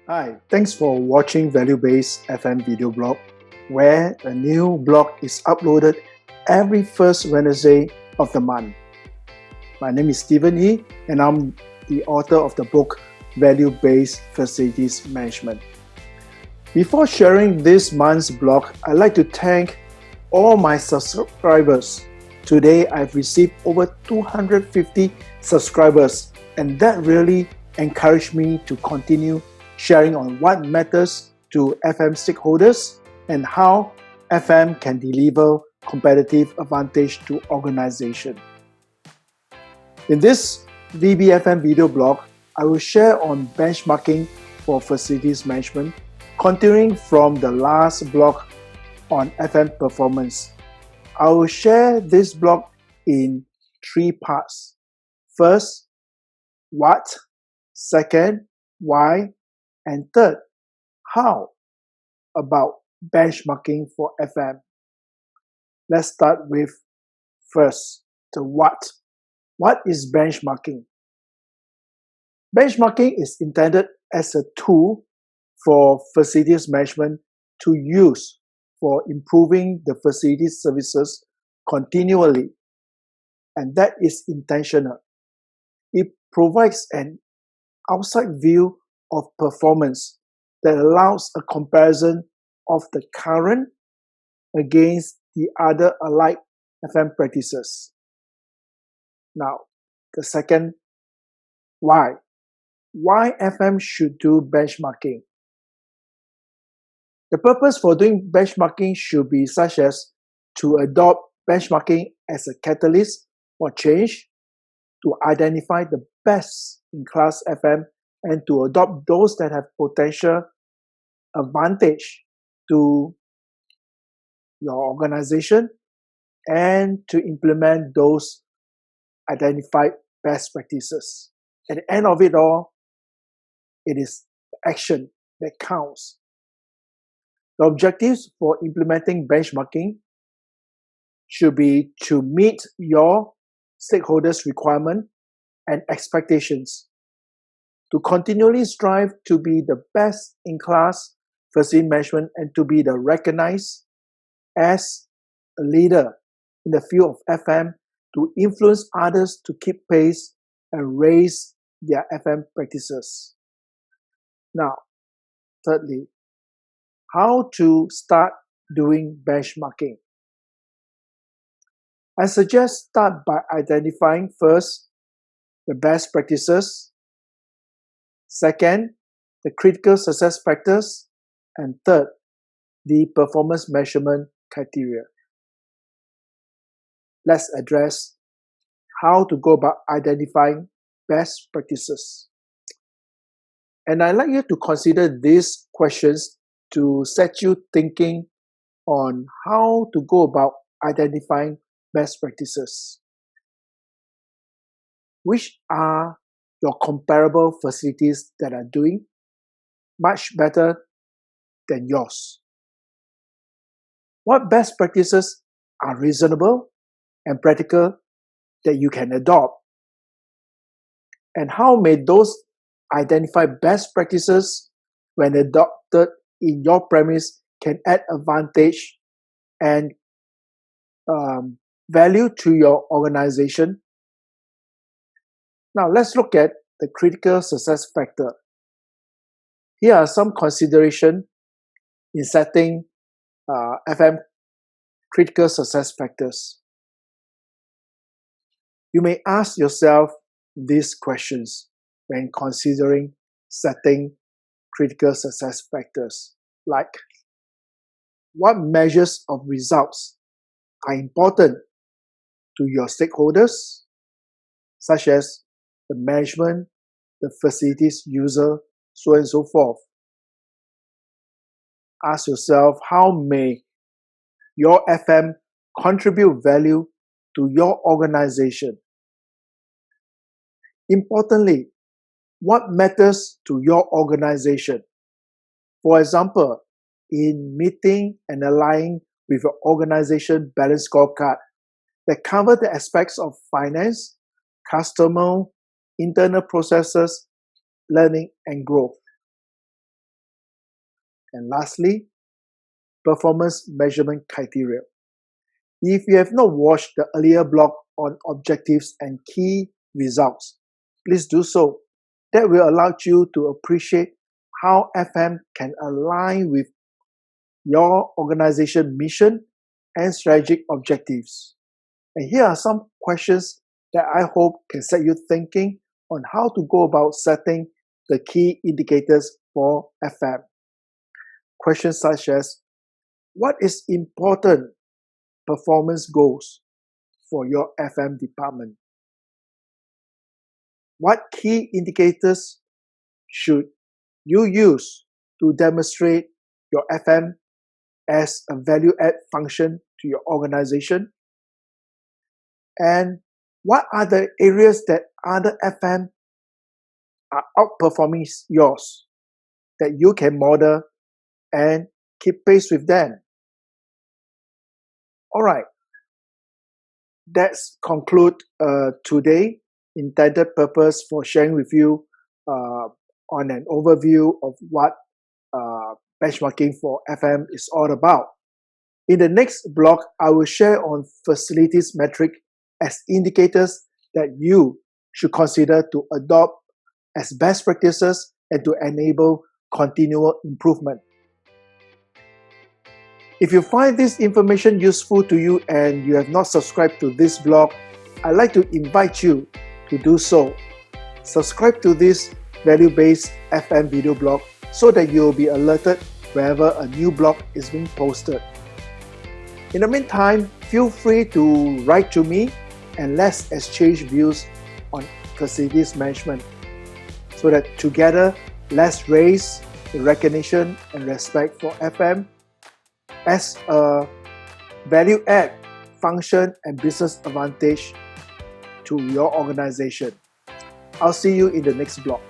Hi, thanks for watching Value-Based FM Video Blog, where a new blog is uploaded every first Wednesday of the month. My name is Stephen He, and I'm the author of the book Value-Based Facilities Management. Before sharing this month's blog, I'd like to thank all my subscribers. Today, I've received over 250 subscribers, and that really encouraged me to continue sharing on what matters to FM stakeholders and how FM can deliver competitive advantage to organizations. In this VBFM video blog, I will share on benchmarking for facilities management, continuing from the last blog on FM performance. I will share this blog in 3 parts. First, what? Second, why? And third, how about benchmarking for FM? Let's start with first, the what. What is benchmarking? Benchmarking is intended as a tool for facilities management to use for improving the facilities services continually, and that is intentional. It provides an outside view of performance that allows a comparison of the current against the other alike FM practices. Now, the second, why? Why FM should do benchmarking? The purpose for doing benchmarking should be such as to adopt benchmarking as a catalyst for change, to identify the best-in-class FM, and to adopt those that have potential advantage to your organization, and to implement those identified best practices. At the end of it all, it is action that counts. The objectives for implementing benchmarking should be to meet your stakeholders' requirements and expectations, to continually strive to be the best in class facility management, and to be recognized as a leader in the field of FM, to influence others to keep pace and raise their FM practices. Now, thirdly, how to start doing benchmarking. I suggest start by identifying first the best practices, second, the critical success factors, and third, the performance measurement criteria. Let's address how to go about identifying best practices. And I'd like you to consider these questions to set you thinking on how to go about identifying best practices. Which are your comparable facilities that are doing much better than yours? What best practices are reasonable and practical that you can adopt? And how may those identified best practices, when adopted in your premise, can add advantage and value to your organization? Now, let's look at the critical success factor. Here are some considerations in setting FM critical success factors. You may ask yourself these questions when considering setting critical success factors, like what measures of results are important to your stakeholders, such as the management, the facilities user, so on and so forth. Ask yourself, how may your FM contribute value to your organization? Importantly, what matters to your organization? For example, in meeting and aligning with your organization balance scorecard that cover the aspects of finance, customer, internal processes, learning, and growth. And lastly, performance measurement criteria. If you have not watched the earlier blog on objectives and key results, please do so. That will allow you to appreciate how FM can align with your organization mission and strategic objectives. And here are some questions that I hope can set you thinking on how to go about setting the key indicators for FM. Questions such as, what is important performance goals for your FM department? What key indicators should you use to demonstrate your FM as a value-add function to your organization? And what are the areas that other FM are outperforming yours that you can model and keep pace with them? Alright, that's conclude today intended purpose for sharing with you on an overview of what benchmarking for FM is all about. In the next blog, I will share on facilities metric as indicators that you should consider to adopt as best practices and to enable continual improvement. If you find this information useful to you and you have not subscribed to this blog, I'd like to invite you to do so. Subscribe to this value-based FM video blog so that you'll be alerted whenever a new blog is being posted. In the meantime, feel free to write to me and let's exchange views on facilities management so that together, let's raise the recognition and respect for FM as a value-add function and business advantage to your organization. I'll see you in the next blog.